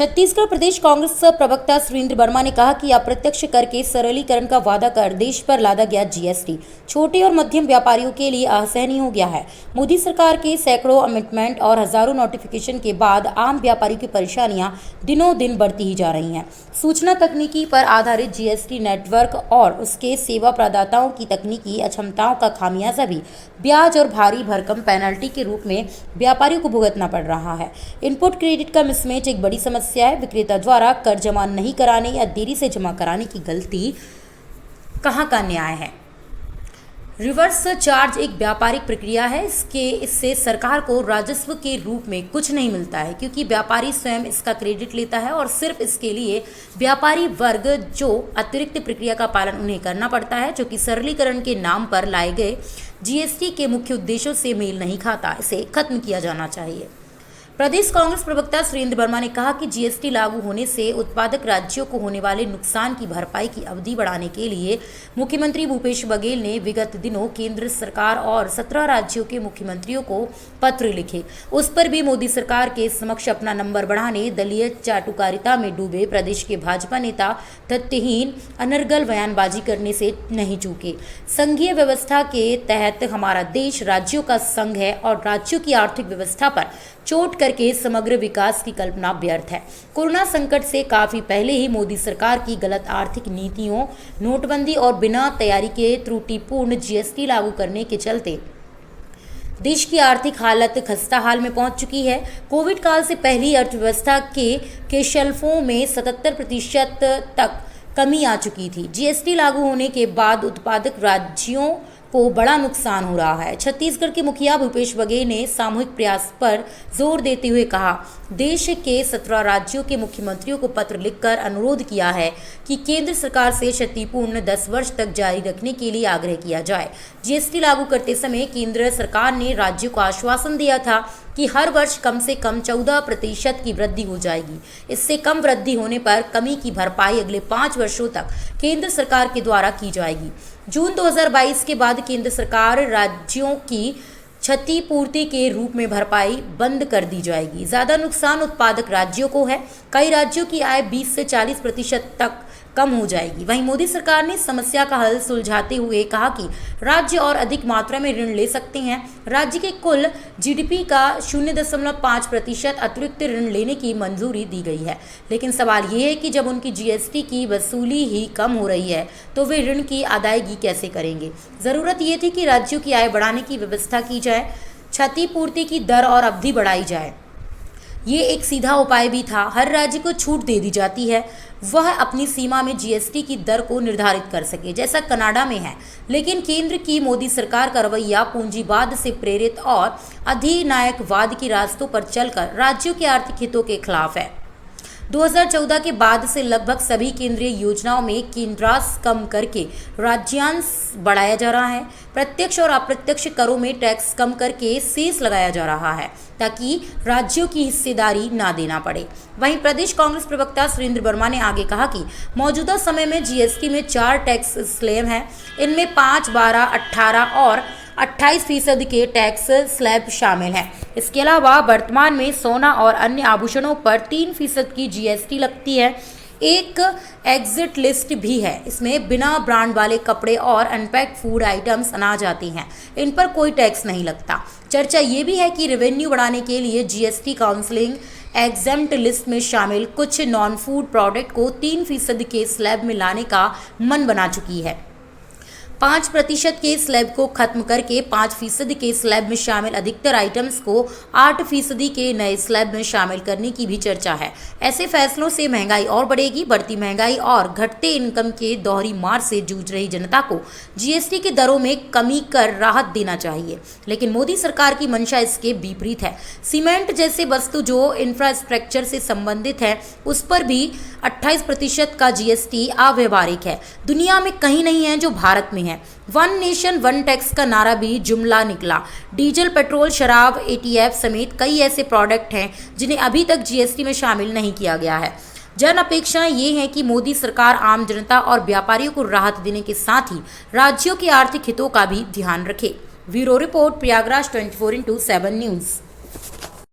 छत्तीसगढ़ प्रदेश कांग्रेस प्रवक्ता सुरेंद्र वर्मा ने कहा कि अप्रत्यक्ष कर के सरलीकरण का वादा कर देश पर लादा गया जीएसटी छोटे और मध्यम व्यापारियों के लिए असहनीय हो गया है। मोदी सरकार के सैकड़ों अमेंडमेंट और हजारों नोटिफिकेशन के बाद आम व्यापारियों की परेशानियां दिनों दिन बढ़ती ही जा रही हैं। सूचना तकनीकी पर आधारित जीएसटी नेटवर्क और उसके सेवा प्रदाताओं की तकनीकी अक्षमताओं का खामियाजा भी ब्याज और भारी भरकम पेनल्टी के रूप में व्यापारियों को भुगतना पड़ रहा है। इनपुट क्रेडिट का मिसमैच एक बड़ी समस्या है। विक्रेता द्वारा कर जमा नहीं कराने या देरी से जमा कराने की गलती कहाँ का न्याय है। रिवर्स चार्ज एक व्यापारिक प्रक्रिया है। इससे सरकार को राजस्व के रूप में कुछ नहीं मिलता है, क्योंकि व्यापारी स्वयं इसका क्रेडिट लेता है और सिर्फ इसके लिए व्यापारी वर्ग जो अतिरिक्त प्रक्रिया का पालन उन्हें करना पड़ता है, जो कि सरलीकरण के नाम पर लाए गए जीएसटी के मुख्य उद्देश्यों से मेल नहीं खाता। इसे खत्म किया जाना चाहिए। प्रदेश कांग्रेस प्रवक्ता सुरेंद्र वर्मा ने कहा कि जीएसटी लागू होने से उत्पादक राज्यों को होने वाले नुकसान की भरपाई की अवधि बढ़ाने के लिए मुख्यमंत्री भूपेश बघेल ने विगत दिनों केंद्र सरकार और 17 राज्यों के मुख्यमंत्रियों को पत्र लिखे। उस पर भी मोदी सरकार के समक्ष अपना नंबर बढ़ाने दलीय चाटुकारिता में डूबे प्रदेश के भाजपा नेता तथ्यहीन अनर्गल बयानबाजी करने से नहीं चूके। संघीय व्यवस्था के तहत हमारा देश राज्यों का संघ है और राज्यों की आर्थिक व्यवस्था पर चोट करके समग्र विकास की कल्पना व्यर्थ है। कोरोना संकट से काफी पहले ही मोदी सरकार की गलत आर्थिक नीतियों, नोटबंदी और बिना तैयारी के त्रुटिपूर्ण जीएसटी लागू करने के चलते देश की आर्थिक हालत खस्ता हाल में पहुंच चुकी है। कोविड काल से पहली अर्थव्यवस्था के शेल्फों में 77% तक कमी आ चुकी थी। जीएसटी लागू होने के बाद उत्पादक राज्यों को बड़ा नुकसान हो रहा है। छत्तीसगढ़ के मुखिया भूपेश बघेल ने सामूहिक प्रयास पर जोर देते हुए कहा, देश के 17 राज्यों के मुख्यमंत्रियों को पत्र लिखकर अनुरोध किया है कि केंद्र सरकार से क्षतिपूर्ण 10 वर्ष तक जारी रखने के लिए आग्रह किया जाए। जीएसटी लागू करते समय केंद्र सरकार ने राज्यों को आश्वासन दिया था कि हर वर्ष कम से कम 14% की वृद्धि हो जाएगी। इससे कम वृद्धि होने पर कमी की भरपाई अगले 5 वर्षों तक केंद्र सरकार के द्वारा की जाएगी। जून 2022 के बाद केंद्र सरकार राज्यों की क्षतिपूर्ति के रूप में भरपाई बंद कर दी जाएगी। ज़्यादा नुकसान उत्पादक राज्यों को है। कई राज्यों की आय 20 से 40% तक कम हो जाएगी। वहीं मोदी सरकार ने समस्या का हल सुलझाते हुए कहा कि राज्य और अधिक मात्रा में ऋण ले सकते हैं। राज्य के कुल जीडीपी का 0.5% अतिरिक्त ऋण लेने की मंजूरी दी गई है। लेकिन सवाल ये है कि जब उनकी जीएसटी की वसूली ही कम हो रही है तो वे ऋण की अदायगी कैसे करेंगे। ज़रूरत ये थी कि राज्यों की आय बढ़ाने की व्यवस्था की जाए, क्षतिपूर्ति की दर और अवधि बढ़ाई जाए। ये एक सीधा उपाय भी था। हर राज्य को छूट दे दी जाती है, वह अपनी सीमा में जीएसटी की दर को निर्धारित कर सके, जैसा कनाडा में है। लेकिन केंद्र की मोदी सरकार का रवैया पूंजीवाद से प्रेरित और अधिनायकवाद के रास्तों पर चलकर राज्यों के आर्थिक हितों के खिलाफ है। 2014 के बाद से लगभग सभी केंद्रीय योजनाओं में केंद्रांश कम करके राज्यांश बढ़ाया जा रहा है। प्रत्यक्ष और अप्रत्यक्ष करों में टैक्स कम करके सेस लगाया जा रहा है ताकि राज्यों की हिस्सेदारी ना देना पड़े। वहीं प्रदेश कांग्रेस प्रवक्ता सुरेंद्र वर्मा ने आगे कहा कि मौजूदा समय में जीएसटी में 4 टैक्स स्लैब हैं। इनमें 5, 12, 18 और 28% के टैक्स स्लैब शामिल हैं। इसके अलावा वर्तमान में सोना और अन्य आभूषणों पर 3% की जीएसटी लगती है। एक एग्जिट लिस्ट भी है। इसमें बिना ब्रांड वाले कपड़े और अनपैक्ड फूड आइटम्स अनाज आते हैं। इन पर कोई टैक्स नहीं लगता। चर्चा ये भी है कि रेवेन्यू बढ़ाने के लिए जीएसटी काउंसलिंग एग्जेम्प्ट लिस्ट में शामिल कुछ नॉन फूड प्रोडक्ट को 3% के स्लैब में लाने का मन बना चुकी है। 5% के स्लैब को खत्म करके 5% के स्लैब में शामिल अधिकतर आइटम्स को 8% के नए स्लैब में शामिल करने की भी चर्चा है। ऐसे फैसलों से महंगाई और बढ़ेगी। बढ़ती महंगाई और घटते इनकम के दोहरी मार से जूझ रही जनता को जीएसटी की दरों में कमी कर राहत देना चाहिए, लेकिन मोदी सरकार की मंशा इसके विपरीत है। सीमेंट जैसे वस्तु जो इंफ्रास्ट्रक्चर से संबंधित है, उस पर भी 28% का जीएसटी अव्यवहारिक है। दुनिया में कहीं नहीं है जो भारत में है। वन नेशन वन टैक्स का नारा भी जुमला निकला। डीजल, पेट्रोल, शराब, एटीएफ समेत कई ऐसे प्रोडक्ट हैं जिन्हें अभी तक जीएसटी में शामिल नहीं किया गया है। जन अपेक्षाएं ये हैं कि मोदी सरकार आम जनता और व्यापारियों को राहत देने के साथ ही राज्यों के आर्थिक हितों का भी ध्यान रखे। Bureau report, Prayagraj 24x7 news.